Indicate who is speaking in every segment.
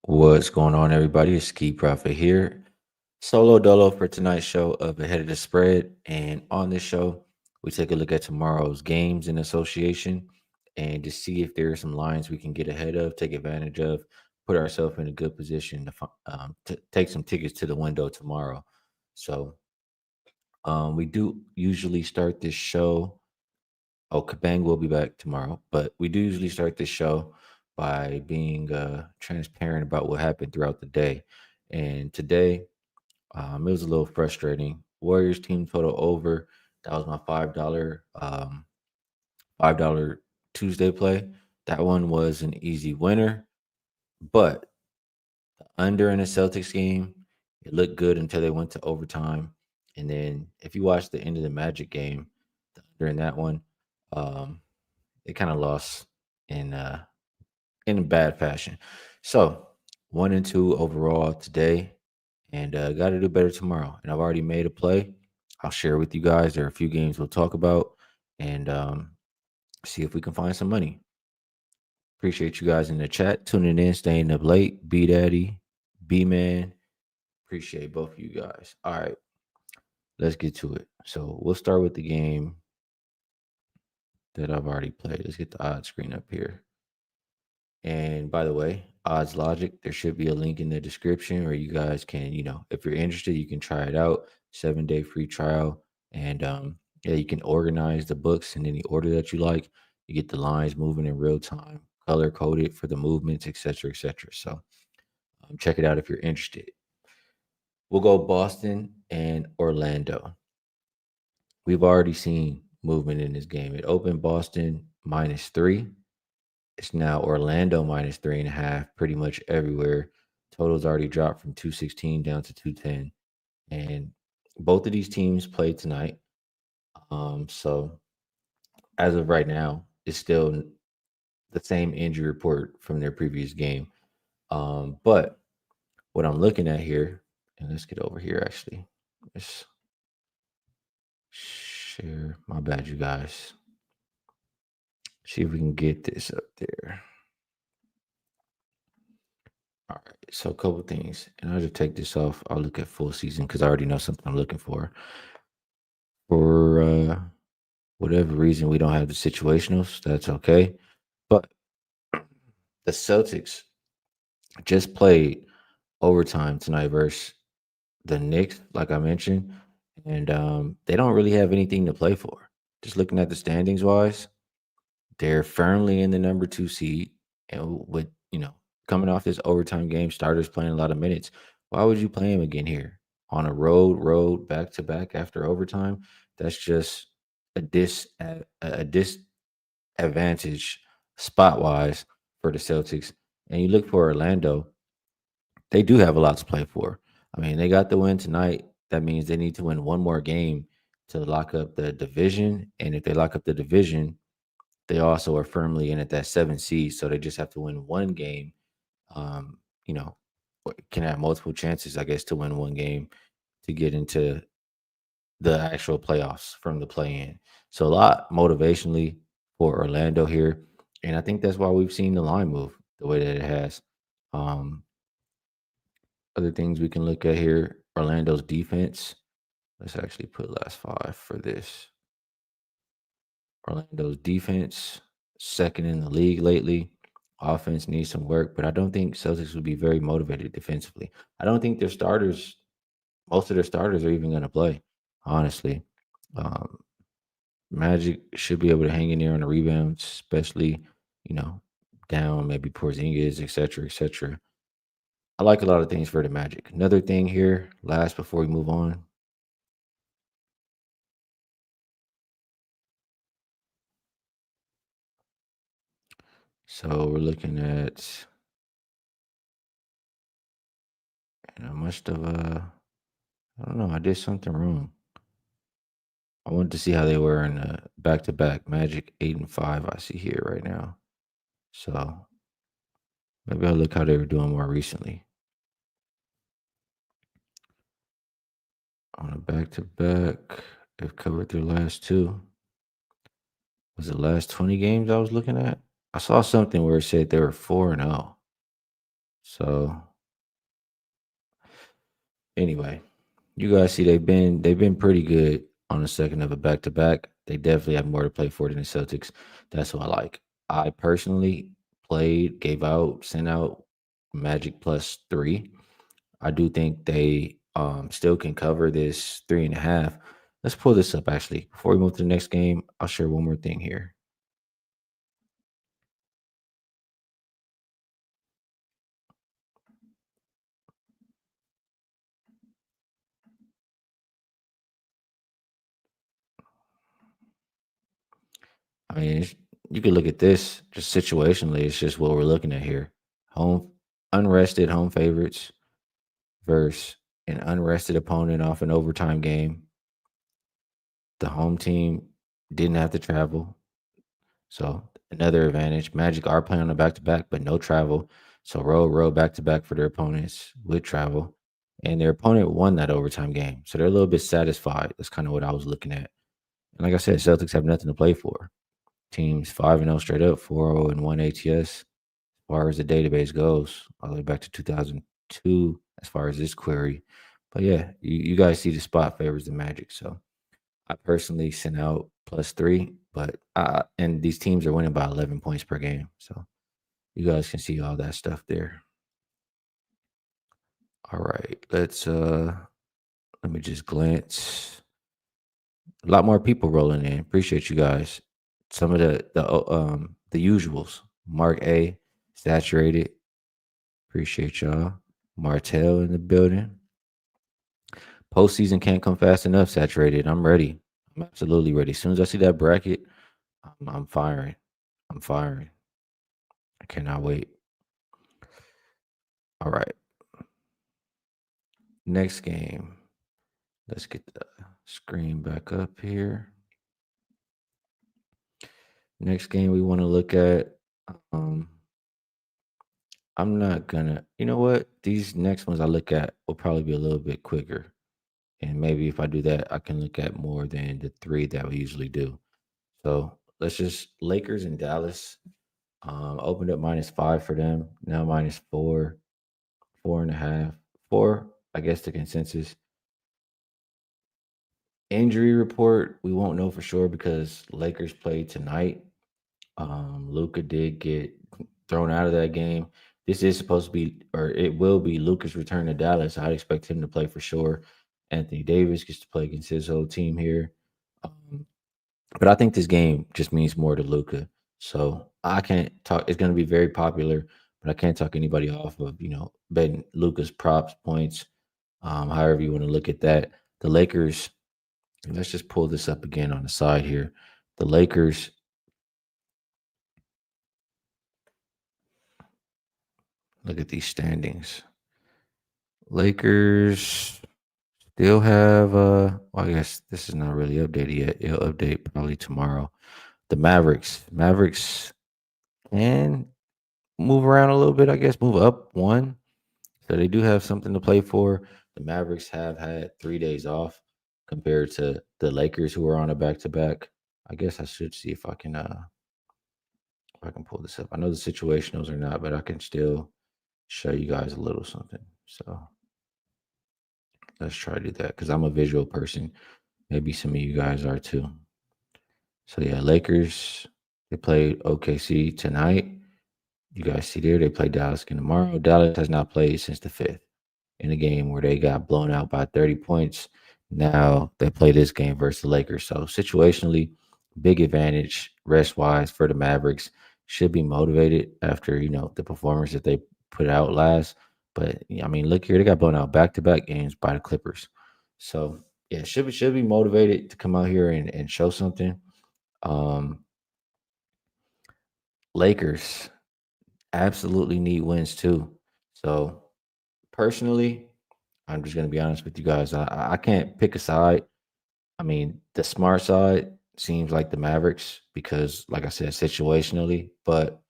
Speaker 1: What's going on, everybody? It's Skee Prophet here. Solo dolo for tonight's show of Ahead of the Spread. And on this show, we take a look at tomorrow's games in association and to see if there are some lines we can get ahead of, take advantage of, put ourselves in a good position to take some tickets to the window tomorrow. So we do usually start this show. Oh, Cabang will be back tomorrow, but we do usually start this show by being transparent about what happened throughout the day. And today, it was a little frustrating. Warriors team total over. That was my $5 Tuesday play. That one was an easy winner, but under in the Celtics game, it looked good until they went to overtime. And then if you watch the end of the Magic game, during that one, um, it kind of lost in in a bad fashion. So 1-2 overall today, and got to do better tomorrow. And I've already made a play. I'll share with you guys. There are a few games we'll talk about and see if we can find some money. Appreciate you guys in the chat tuning in, staying up late. B Daddy, B Man. Appreciate both of you guys. All right, let's get to it. So we'll start with the game that I've already played. Let's get the odds screen up here. And by the way, Odds Logic, there should be a link in the description where you guys can, if you're interested, you can try it out. 7-day free trial. And yeah, you can organize the books in any order that you like. You get the lines moving in real time, color coded for the movements, etc., etc. So check it out if you're interested. We'll go Boston and Orlando. We've already seen movement in this game. It opened Boston -3. It's now Orlando -3.5, pretty much everywhere. Totals already dropped from 216 down to 210. And both of these teams play tonight. So as of right now, it's still the same injury report from their previous game. But what I'm looking at here, and let's get over here actually. Let's share. My bad, you guys. See if we can get this up there. All right. So a couple things, and I'll just take this off. I'll look at full season because I already know something I'm looking for. For whatever reason, we don't have the situationals. That's okay. But the Celtics just played overtime tonight versus the Knicks, like I mentioned, and they don't really have anything to play for. Just looking at the standings wise, they're firmly in the number 2 seed, and with coming off this overtime game, starters playing a lot of minutes. Why would you play him again here on a road back to back after overtime? That's just a disadvantage spot wise for the Celtics. And you look for Orlando, they do have a lot to play for. I mean, they got the win tonight. That means they need to win one more game to lock up the division. And if they lock up the division, they also are firmly in at that 7 seed, so they just have to win one game. Um, you know, can have multiple chances, I guess, to win one game to get into the actual playoffs from the play-in. So a lot motivationally for Orlando here, and I think that's why we've seen the line move the way that it has. Um, Other things we can look at here: Orlando's defense. Let's actually put last five for this. Orlando's defense, second in the league lately. Offense needs some work, but I don't think Celtics would be very motivated defensively. I don't think their starters, most of their starters, are even going to play. Honestly, um, Magic should be able to hang in there on the rebounds, especially you know down maybe Porzingis, etc., etc. I like a lot of things for the Magic. Another thing here, last before we move on. So we're looking at, and I must have, I don't know, I did something wrong. I wanted to see how they were in back to back Magic 8 and 5. I see here right now. So maybe I'll look how they were doing more recently. On a back to back, they've covered their last two. Was it last 20 games I was looking at? I saw something where it said they were 4-0. So anyway, you guys see they've been pretty good on the second of a back to back. They definitely have more to play for than the Celtics. That's what I like. I personally gave out, sent out Magic +3. I do think they still can cover this 3.5. Let's pull this up actually. Before we move to the next game, I'll share one more thing here. I mean, you could look at this just situationally. It's just what we're looking at here. Home unrested home favorites versus an unrested opponent off an overtime game. The home team didn't have to travel. So another advantage. Magic are playing on a back to back, but no travel. So row back to back for their opponents with travel. And their opponent won that overtime game. So they're a little bit satisfied. That's kind of what I was looking at. And like I said, Celtics have nothing to play for. Teams 5-0 straight up, 4-0-1 ATS. As far as the database goes, all the way back to 2002, as far as this query. But yeah, you guys see the spot favors the Magic. So I personally sent out +3, but and these teams are winning by 11 points per game. So you guys can see all that stuff there. All right, let me just glance. A lot more people rolling in. Appreciate you guys. Some of the usuals. Mark A, saturated. Appreciate y'all. Martell in the building. Postseason can't come fast enough. Saturated. I'm ready. I'm absolutely ready. As soon as I see that bracket, I'm firing. I'm firing. I cannot wait. All right. Next game. Let's get the screen back up here. Next game we want to look at. Um, I'm not gonna. You know what? These next ones I look at will probably be a little bit quicker, and maybe if I do that, I can look at more than the three that we usually do. So let's just Lakers and Dallas. Opened up -5 for them. Now -4, 4.5, 4. I guess the consensus. Injury report, we won't know for sure because Lakers played tonight. Luca did get thrown out of that game. This is supposed to be, or it will be, Luca's return to Dallas. I'd expect him to play for sure. Anthony Davis gets to play against his whole team here. Um, but I think this game just means more to Luca. So I can't talk. It's going to be very popular, but I can't talk anybody off of betting Luca's props points. However you want to look at that. The Lakers. Let's just pull this up again on the side here. The Lakers. Look at these standings. Lakers still have well, I guess this is not really updated yet. It'll update probably tomorrow. The Mavericks. Mavericks can move around a little bit, I guess, move up one. So they do have something to play for. The Mavericks have had 3 days off compared to the Lakers who are on a back to back. I guess I should see if I can pull this up. I know the situationals are not, but I can still show you guys a little something. So let's try to do that because I'm a visual person. Maybe some of you guys are too. So yeah, Lakers, they played OKC tonight. You guys see there, they play Dallas again tomorrow. Dallas has not played since the 5th in a game where they got blown out by 30 points. Now they play this game versus the Lakers. So situationally, big advantage rest wise for the Mavericks. Should be motivated after the performance that they put out last. But I mean, look here, they got blown out back to back games by the Clippers. So yeah, should be motivated to come out here and show something. Um Lakers absolutely need wins too. So personally, I'm just gonna be honest with you guys. I can't pick a side. I mean, the smart side seems like the Mavericks because, like I said, situationally, but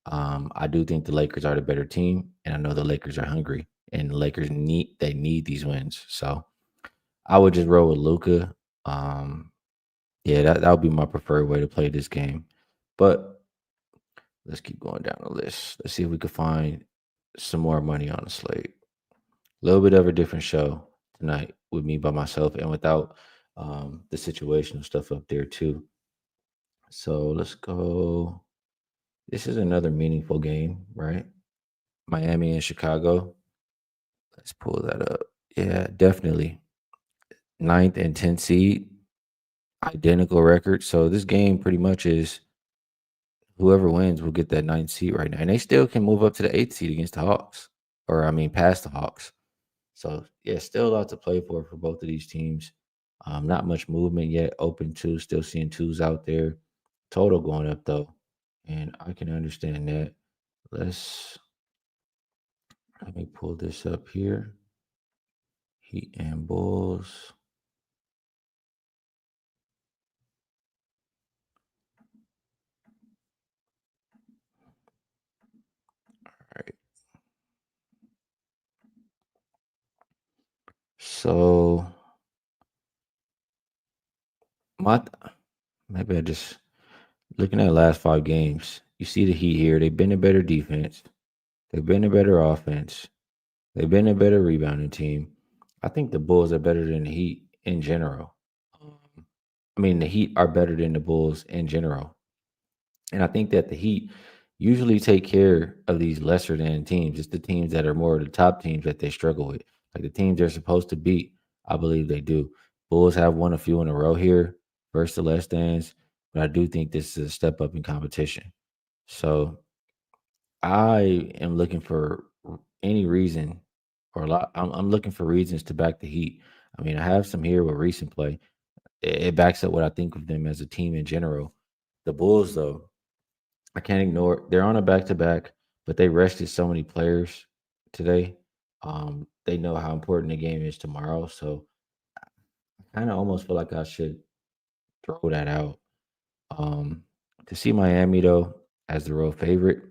Speaker 1: I do think the Lakers are the better team, and I know the Lakers are hungry, and the Lakers need these wins. So I would just roll with Luca. Yeah, that would be my preferred way to play this game. But let's keep going down the list. Let's see if we can find some more money on the slate. A little bit of a different show tonight with me by myself and without the situational stuff up there too. So let's go. This is another meaningful game, right? Miami and Chicago. Let's pull that up. Yeah, definitely. Ninth and 10th seed, identical record. So this game pretty much is whoever wins will get that ninth seed right now. And they still can move up to the eighth seed against the Hawks. Or I mean past the Hawks. So yeah, still a lot to play for both of these teams. Not much movement yet. Open two, still seeing twos out there. Total going up though, and I can understand that. Let's let me pull this up here. Heat and Bulls. All right. So my maybe I just looking at the last 5 games. You see the Heat here. They've been a better defense. They've been a better offense. They've been a better rebounding team. I think the Bulls are better than the Heat in general. Um, I mean, the Heat are better than the Bulls in general. And I think that the Heat usually take care of these lesser than teams. It's the teams that are more of the top teams that they struggle with. Like the teams they're supposed to beat, I believe they do. Bulls have won a few in a row here versus the less than's, but I do think this is a step up in competition. So I am looking for any reason or a lot. I'm looking for reasons to back the Heat. I mean, I have some here with recent play. It backs up what I think of them as a team in general. The Bulls, though, I can't ignore. They're on a back to back, but they rested so many players today. They know how important the game is tomorrow, so I kind of almost feel like I should throw that out. Um, to see Miami though as the real favorite,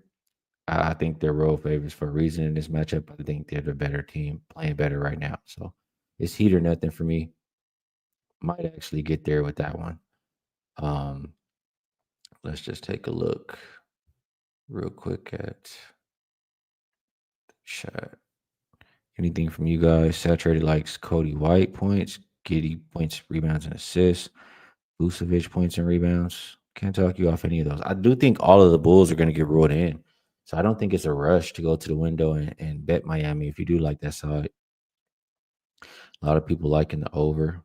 Speaker 1: I think they're real favorites for a reason in this matchup. I think they're the better team, playing better right now. So it's heat or nothing for me. Might actually get there with that one. Um, let's just take a look real quick at chat. Anything from you guys? Saturated likes Cody White points, Giddy points, rebounds, and assists. Vucevic points and rebounds. Can't talk you off any of those. I do think all of the Bulls are going to get ruled in. So I don't think it's a rush to go to the window and bet Miami if you do like that side. A lot of people liking the over.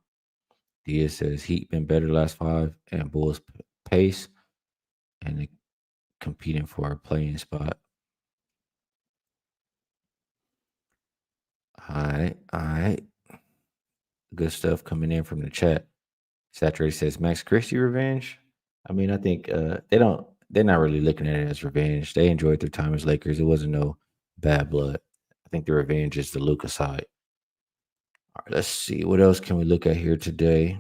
Speaker 1: Diaz says Heat been better the last 5 and Bulls pace and they competing for a playing spot. All right. All right. Good stuff coming in from the chat. Saturday says Max Christie revenge. I mean, I think they're not really looking at it as revenge. They enjoyed their time as Lakers. It wasn't no bad blood. I think the revenge is the Luca side. All right, let's see. What else can we look at here today?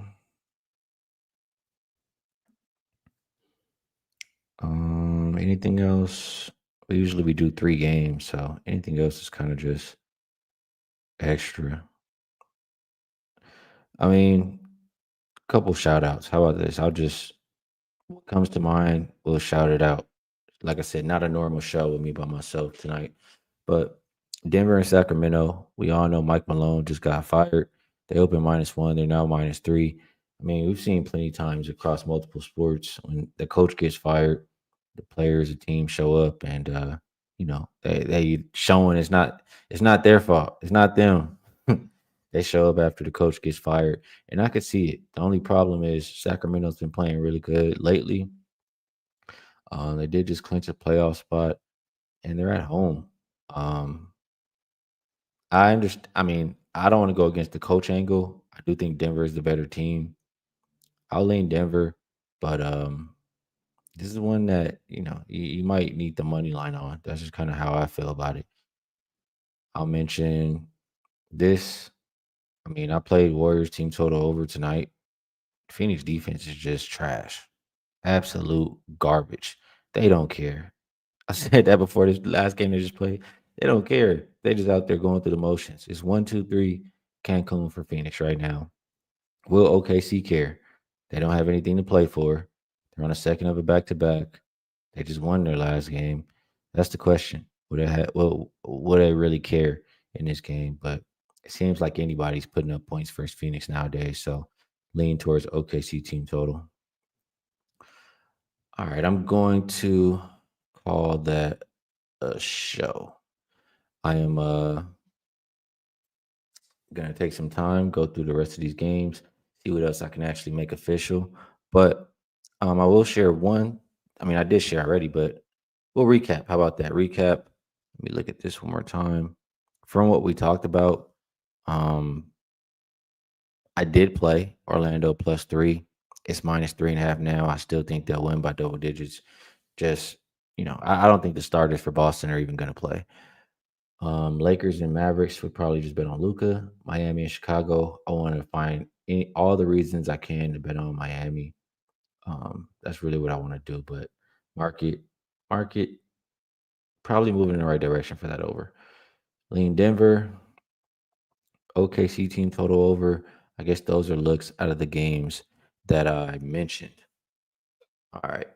Speaker 1: Anything else? Usually we do 3 games, so anything else is kind of just extra. I mean, couple shout outs. How about this? I'll just what comes to mind, we'll shout it out. Like I said, not a normal show with me by myself tonight. But Denver and Sacramento, we all know Mike Malone just got fired. They opened -1, they're now -3. I mean, we've seen plenty times across multiple sports when the coach gets fired, the players, the team show up and they showing it's not their fault. It's not them. They show up after the coach gets fired. And I could see it. The only problem is Sacramento's been playing really good lately. They did just clinch a playoff spot and they're at home. Um, I understand. I mean, I don't want to go against the coach angle. I do think Denver is the better team. I'll lean Denver, but this is one that you might need the money line on. That's just kind of how I feel about it. I'll mention this. I mean, I played Warriors team total over tonight. Phoenix defense is just trash, absolute garbage. They don't care. I said that before this last game they just played. They don't care. They just out there going through the motions. It's 1, 2, 3 Cancun for Phoenix right now. Will OKC care? They don't have anything to play for. They're on a second of a back to back. They just won their last game. That's the question. would they really care in this game? But it seems like anybody's putting up points versus Phoenix nowadays. So lean towards OKC team total. All right, I'm going to call that a show. I am gonna take some time, go through the rest of these games, see what else I can actually make official. But I will share one. I mean, I did share already, but we'll recap. How about that? Recap. Let me look at this one more time. From what we talked about, um, I did play Orlando +3. It's -3.5 now. I still think they'll win by double digits. Just, I don't think the starters for Boston are even going to play. Lakers and Mavericks would probably just bet on Luca. Miami and Chicago, I want to find all the reasons I can to bet on Miami. That's really what I want to do. But market, market, probably moving in the right direction for that over. Lean Denver, OKC team total over. I guess those are looks out of the games that I mentioned. All right.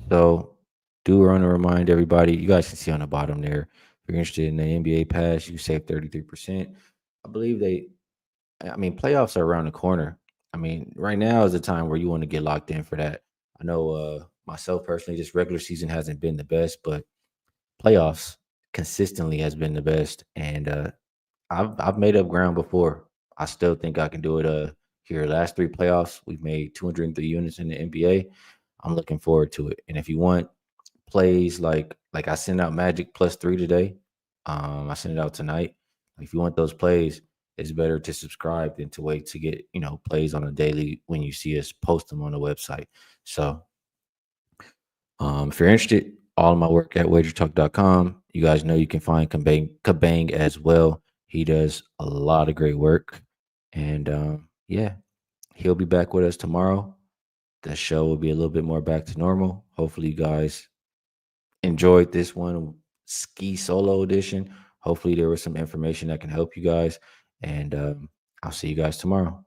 Speaker 1: So do want to remind everybody, you guys can see on the bottom there. If you're interested in the NBA pass, you save 33%. I believe playoffs are around the corner. I mean, right now is the time where you want to get locked in for that. I know myself personally, this regular season hasn't been the best, but playoffs consistently has been the best. And I've made up ground before. I still think I can do it. Here, last three playoffs, we've made 203 units in the NBA. I'm looking forward to it. And if you want plays like I sent out Magic +3 today, I sent it out tonight. If you want those plays, it's better to subscribe than to wait to get plays on a daily when you see us post them on the website. So if you're interested, all of my work at wagertalk.com. You guys know you can find Cabang as well. He does a lot of great work. And yeah, he'll be back with us tomorrow. The show will be a little bit more back to normal. Hopefully, you guys enjoyed this one, Skee solo edition. Hopefully, there was some information that can help you guys. And I'll see you guys tomorrow.